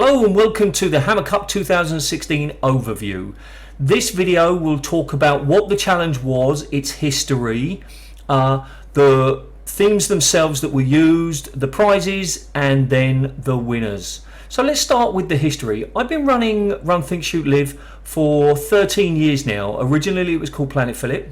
Hello and welcome to the Hammer Cup 2016 overview. This video will talk about what the challenge was, its history, the themes themselves that were used, the prizes, and then the winners. So let's start with the history. I've been running RunThinkShootLive for 13 years now. Originally it was called PlanetPhillip,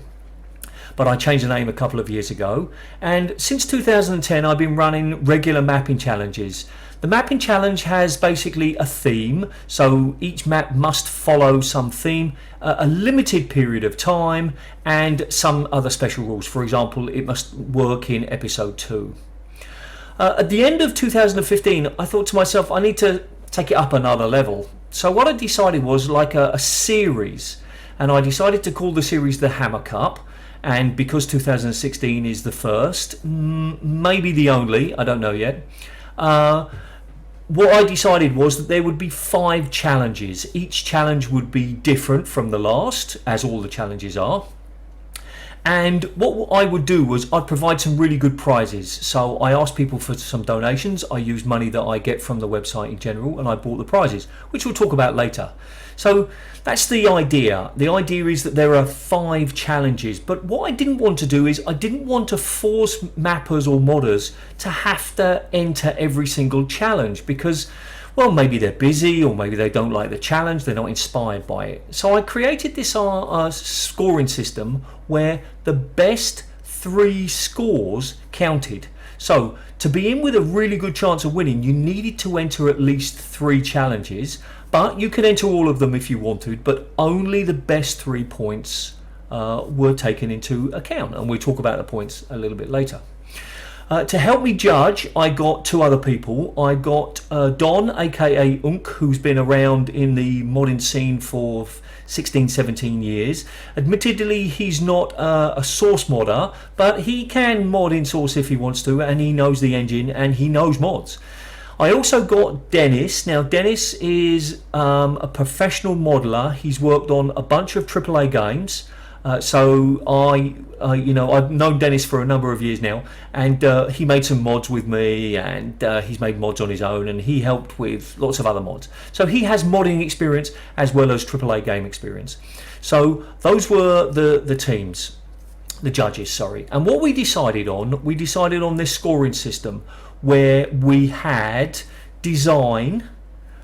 but I changed the name a couple of years ago. And since 2010 I've been running regular mapping challenges. The mapping challenge has basically a theme, so each map must follow some theme, a limited period of time, and some other special rules. For example, it must work in episode 2. At the end of 2015, I thought to myself, I need to take it up another level. So what I decided was like a series, and I decided to call the series the Hammer Cup. And because 2016 is the first, maybe the only, I don't know yet, what I decided was that there would be 5 challenges. Each challenge would be different from the last, as all the challenges are. And what I would do was I'd provide some really good prizes. So I asked people for some donations. I used money that I get from the website in general, and I bought the prizes, which we'll talk about later. So that's the idea. The idea is that there are 5 challenges, but what I didn't want to do is I didn't want to force mappers or modders to have to enter every single challenge because, well, maybe they're busy or maybe they don't like the challenge, they're not inspired by it. So I created this scoring system where the best 3 scores counted. So to be in with a really good chance of winning, you needed to enter at least 3 challenges, but you could enter all of them if you wanted, but only the best 3 points were taken into account, and we'll talk about the points a little bit later. To help me judge, I got 2 other people. I got Don, aka Unk, who's been around in the modding scene for 16-17 years. Admittedly, he's not a source modder, but he can mod in source if he wants to, and he knows the engine and he knows mods. I also got Dennis. Now Dennis is a professional modeler. He's worked on a bunch of AAA games. So I've known Dennis for a number of years now, and he made some mods with me, and he's made mods on his own, and he helped with lots of other mods. So he has modding experience as well as AAA game experience. So those were the teams, the judges, sorry. And what we decided on this scoring system where we had design,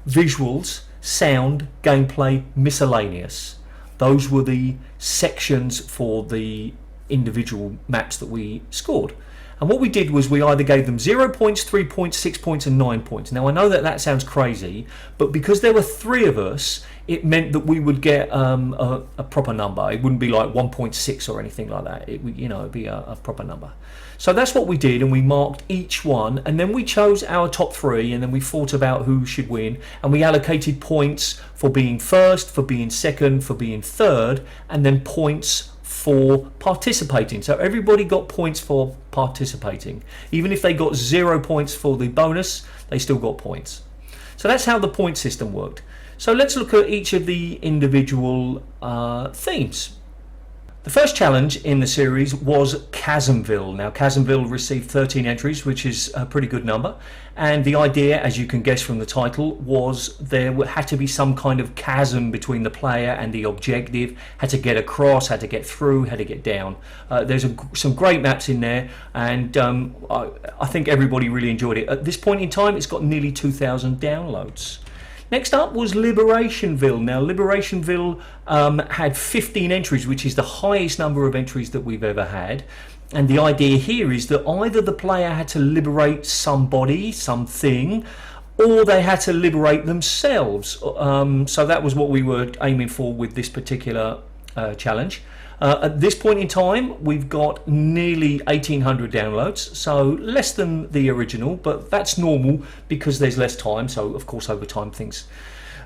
visuals, sound, gameplay, miscellaneous. Those were the sections for the individual maps that we scored. And what we did was we either gave them 0 points, 3 points, 6 points and 9 points. Now I know that sounds crazy, but because there were 3 of us, it meant that we would get a proper number. It wouldn't be like 1.6 or anything like that. It would, it'd be a proper number. So that's what we did, and we marked each one, and then we chose our top 3, and then we thought about who should win, and we allocated points for being first, for being second, for being third, and then points for participating. So everybody got points for participating. Even if they got 0 points for the bonus, they still got points. So that's how the point system worked. So let's look at each of the individual themes. The first challenge in the series was Chasmville. Now Chasmville received 13 entries, which is a pretty good number, and the idea, as you can guess from the title, was there had to be some kind of chasm between the player and the objective, had to get across, had to get through, had to get down. There's some great maps in there, and I think everybody really enjoyed it. At this point in time, it's got nearly 2,000 downloads. Next up was Liberationville. Now Liberationville had 15 entries, which is the highest number of entries that we've ever had. And the idea here is that either the player had to liberate somebody, something, or they had to liberate themselves. So that was what we were aiming for with this particular challenge. At this point in time, we've got nearly 1,800 downloads, so less than the original, but that's normal because there's less time. So of course over time things,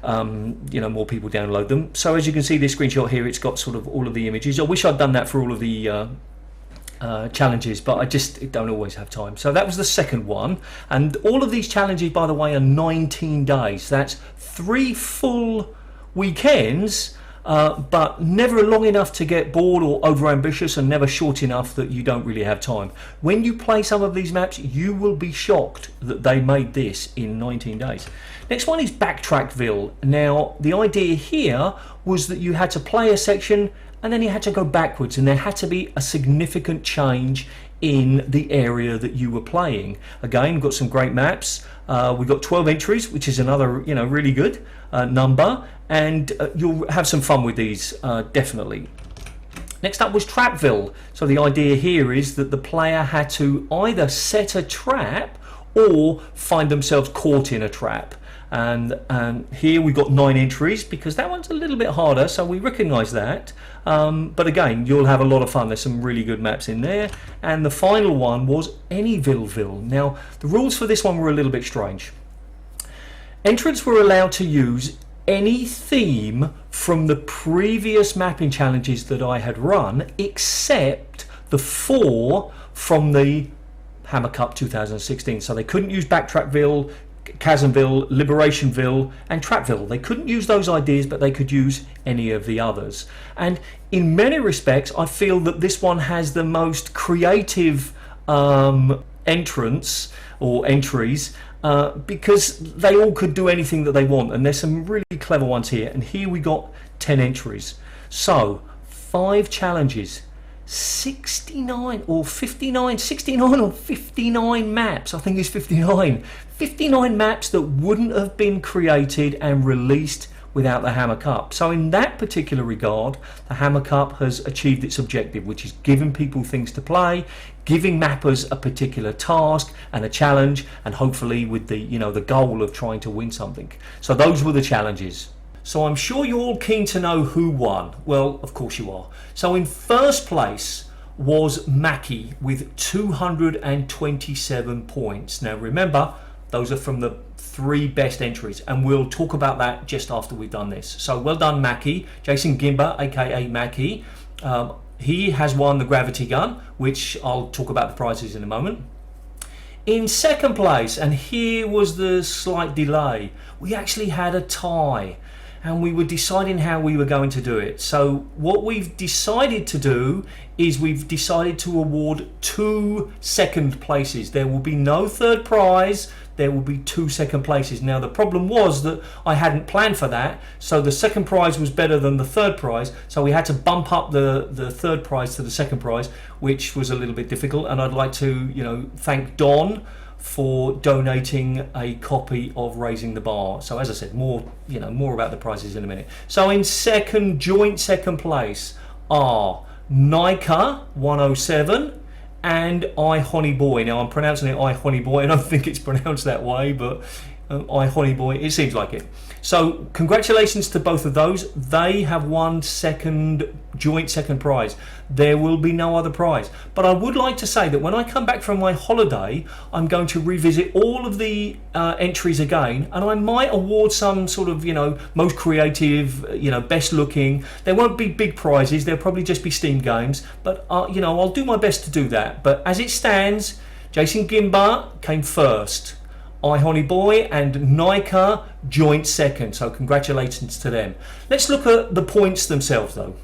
more people download them. So as you can see, this screenshot here, it's got sort of all of the images. I wish I'd done that for all of the challenges, but I just don't always have time. So that was the second one, and all of these challenges, by the way, are 19 days. That's 3 full weekends but never long enough to get bored or overambitious, and never short enough that you don't really have time. When you play some of these maps, you will be shocked that they made this in 19 days. Next one is Backtrackville. Now, the idea here was that you had to play a section and then you had to go backwards, and there had to be a significant change in the area that you were playing. Again, we've got some great maps. We've got 12 entries, which is another, you know, really good number, and you'll have some fun with these, definitely. Next up was Trapville. So the idea here is that the player had to either set a trap or find themselves caught in a trap. And here we've got 9 entries, because that one's a little bit harder, so we recognize that. But again, you'll have a lot of fun. There's some really good maps in there. And the final one was Anyvilleville. Now, the rules for this one were a little bit strange. Entrants were allowed to use any theme from the previous mapping challenges that I had run, except the 4 from the Hammer Cup 2016. So they couldn't use Backtrackville, Chasmville, Liberationville and Trapville. They couldn't use those ideas, but they could use any of the others. And in many respects, I feel that this one has the most creative entrance or entries, because they all could do anything that they want, and there's some really clever ones here. And here we got 10 entries. So 5 challenges, 69 or 59 maps. I think it's 59 maps that wouldn't have been created and released without the Hammer Cup. So in that particular regard, the Hammer Cup has achieved its objective, which is giving people things to play, giving mappers a particular task and a challenge, and hopefully with the, you know, the goal of trying to win something. So those were the challenges. So I'm sure you're all keen to know who won. Well, of course you are. So in first place was MIIGGA with 227 points. Now remember, those are from the 3 best entries, and we'll talk about that just after we've done this. So well done, MIIGGA. Jason Gimba, aka MIIGGA. He has won the gravity gun, which I'll talk about the prizes in a moment. In second place, and here was the slight delay, we actually had a tie, and we were deciding how we were going to do it. So what we've decided to do is we've decided to award 2 second places. There will be no third prize, there will be 2 second places. Now the problem was that I hadn't planned for that, so the second prize was better than the third prize, so we had to bump up the third prize to the second prize, which was a little bit difficult. And I'd like to, you know, thank Don for donating a copy of Raising the Bar. So as I said, more about the prizes in a minute. So in joint second place are MIIGGA 107 and iHoneyBoy. Now I'm pronouncing it iHoneyBoy. I don't think it's pronounced that way, but iHoneyBoy, it seems like it. So congratulations to both of those. They have won joint second prize. There will be no other prize. But I would like to say that when I come back from my holiday, I'm going to revisit all of the entries again, and I might award some sort of, you know, most creative, you know, best looking. There won't be big prizes. There'll probably just be Steam games, but you know, I'll do my best to do that. But as it stands, Jason Gimba came first, iHoneyBoy and MIIGGA joint second, so congratulations to them. Let's look at the points themselves though.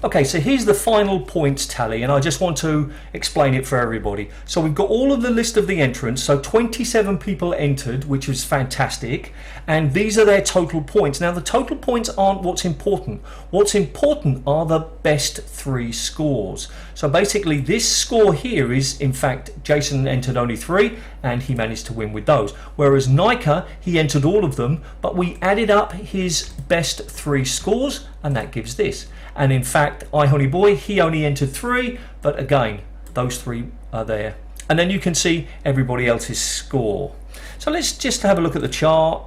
Okay, so here's the final points tally, and I just want to explain it for everybody. So we've got all of the list of the entrants, so 27 people entered, which was fantastic, and these are their total points. Now the total points aren't what's important. What's important are the best 3 scores. So basically this score here is, in fact, Jason entered only 3 and he managed to win with those, whereas MIIGGA, he entered all of them, but we added up his best 3 scores and that gives this. And in fact, iHoneyBoy, he only entered 3, but again, those 3 are there. And then you can see everybody else's score. So let's just have a look at the chart.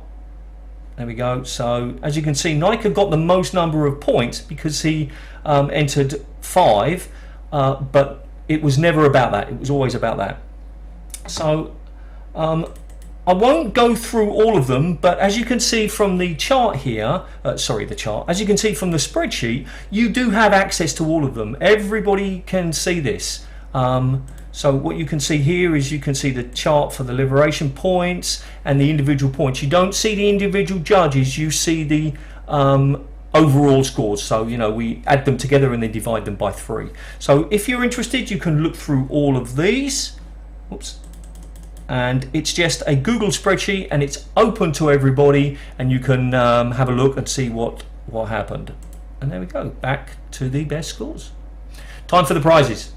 There we go. So as you can see, MIIGGA got the most number of points because he entered 5, but it was never about that. It was always about that. So I won't go through all of them, but as you can see from the chart here, as you can see from the spreadsheet, you do have access to all of them. Everybody can see this. So what you can see here is you can see the chart for the liberation points and the individual points. You don't see the individual judges, you see the overall scores. So you know, we add them together and then divide them by 3. So if you're interested, you can look through all of these. Oops. And it's just a Google spreadsheet, and it's open to everybody, and you can have a look and see what happened. And there we go, back to the best scores. Time for the prizes.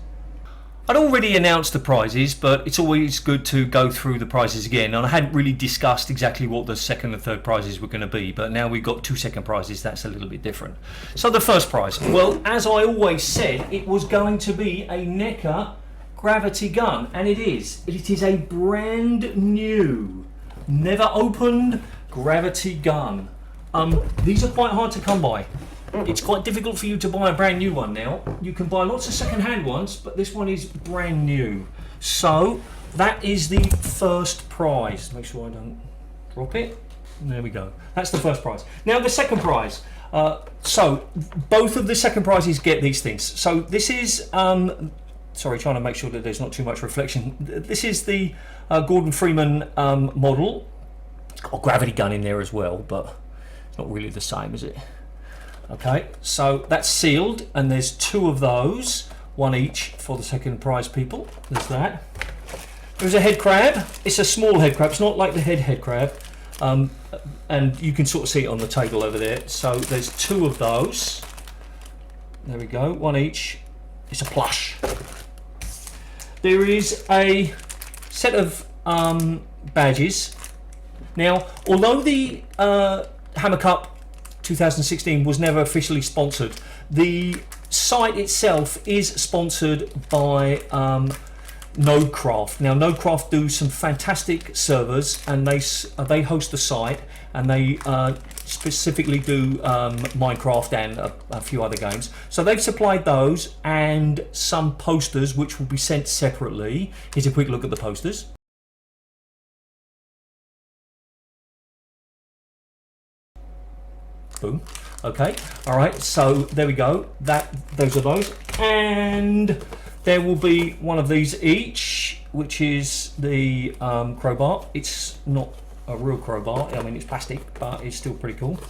I'd already announced the prizes, but it's always good to go through the prizes again. And I hadn't really discussed exactly what the second and third prizes were going to be, but now we've got 2 second prizes. That's a little bit different. So the first prize, well, as I always said, it was going to be a NECA gravity gun, and it is. It is a brand new, never opened gravity gun. These are quite hard to come by. It's quite difficult for you to buy a brand new one now. You can buy lots of second-hand ones, but this one is brand new. So that is the first prize. Make sure I don't drop it. There we go. That's the first prize. Now the second prize. So both of the second prizes get these things. So this is, sorry, trying to make sure that there's not too much reflection. This is the Gordon Freeman model. It's got a gravity gun in there as well, but it's not really the same, is it? Okay, so that's sealed, and there's 2 of those, 1 each for the second prize people. There's that. There's a head crab. It's a small head crab. It's not like the head crab, and you can sort of see it on the table over there. So there's 2 of those. There we go, 1 each. It's a plush. There is a set of badges. Now, although the Hammer Cup 2016 was never officially sponsored, the site itself is sponsored by Nodecraft. Now Nodecraft do some fantastic servers, and they host the site, and they specifically do Minecraft and a few other games. So they've supplied those and some posters which will be sent separately. Here's a quick look at the posters. Boom. Okay. All right. So there we go. Those are those, and there will be one of these each, which is the crowbar. It's not a real crowbar. I mean, it's plastic, but it's still pretty cool.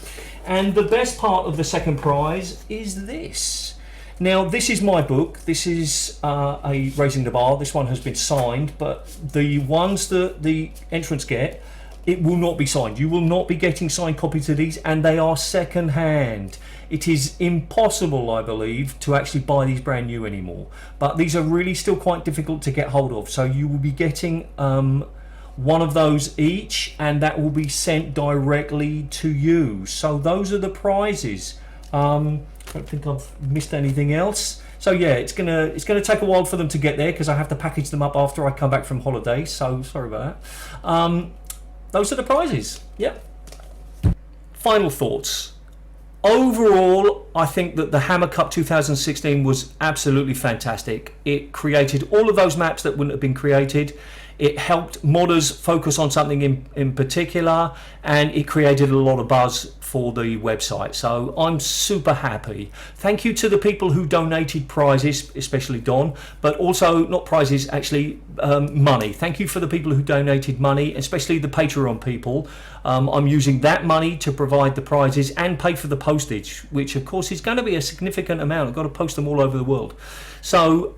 And the best part of the second prize is this. Now, this is my book. This is a Raising the Bar. This one has been signed, but the ones that the entrants get, it will not be signed. You will not be getting signed copies of these, and they are second hand. It is impossible, I believe, to actually buy these brand new anymore. But these are really still quite difficult to get hold of. So you will be getting one of those each, and that will be sent directly to you. So those are the prizes. I don't think I've missed anything else. So yeah, it's gonna take a while for them to get there, because I have to package them up after I come back from holiday. So sorry about that. Those are the prizes. Yep. Final thoughts. Overall, I think that the Hammer Cup 2016 was absolutely fantastic. It created all of those maps that wouldn't have been created. It helped modders focus on something in particular, and it created a lot of buzz for the website. So I'm super happy. Thank you to the people who donated prizes, especially Don, but also not prizes, actually money. Thank you for the people who donated money, especially the Patreon people. I'm using that money to provide the prizes and pay for the postage, which of course is going to be a significant amount. I've got to post them all over the world. So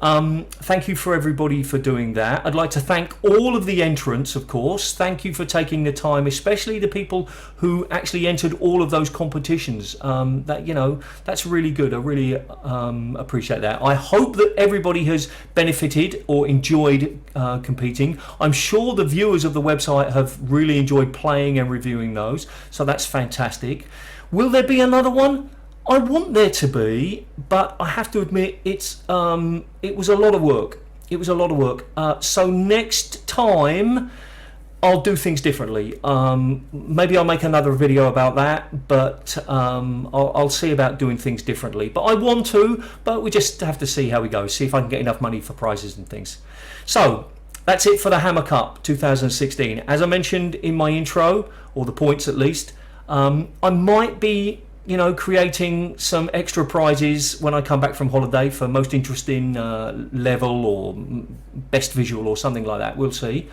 thank you for everybody for doing that. I'd like to thank all of the entrants, of course. Thank you for taking the time, especially the people who actually entered all of those competitions. That, you know, that's really good. I really appreciate that. I hope that everybody has benefited or enjoyed competing. I'm sure the viewers of the website have really enjoyed playing and reviewing those, so that's fantastic. Will there be another one? I want there to be, but I have to admit it was a lot of work. It was a lot of work. So next time I'll do things differently. Maybe I'll make another video about that, but I'll see about doing things differently. But I want to, but we just have to see how we go, see if I can get enough money for prizes and things. So that's it for the Hammer Cup 2016. As I mentioned in my intro, or the points at least, I might be, you know, creating some extra prizes when I come back from holiday for most interesting level or best visual or something like that. We'll see.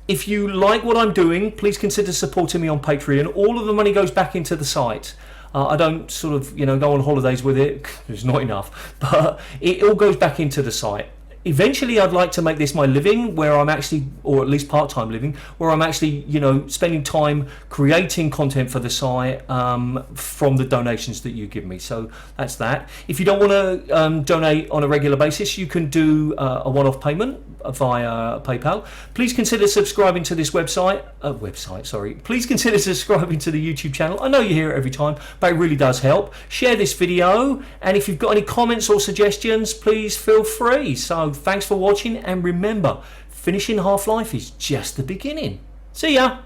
If you like what I'm doing, please consider supporting me on Patreon. All of the money goes back into the site. I don't sort of, you know, go on holidays with it. There's not enough, but it all goes back into the site. Eventually I'd like to make this my living, where I'm actually, or at least part-time living, where I'm actually, you know, spending time creating content for the site from the donations that you give me. So that's that. If you don't want to donate on a regular basis, you can do a one-off payment via PayPal. Please consider subscribing to this Please consider subscribing to the YouTube channel. I know you hear it every time, but it really does help. Share this video, and if you've got any comments or suggestions, please feel free. So thanks for watching, and remember, finishing Half-Life is just the beginning. See ya!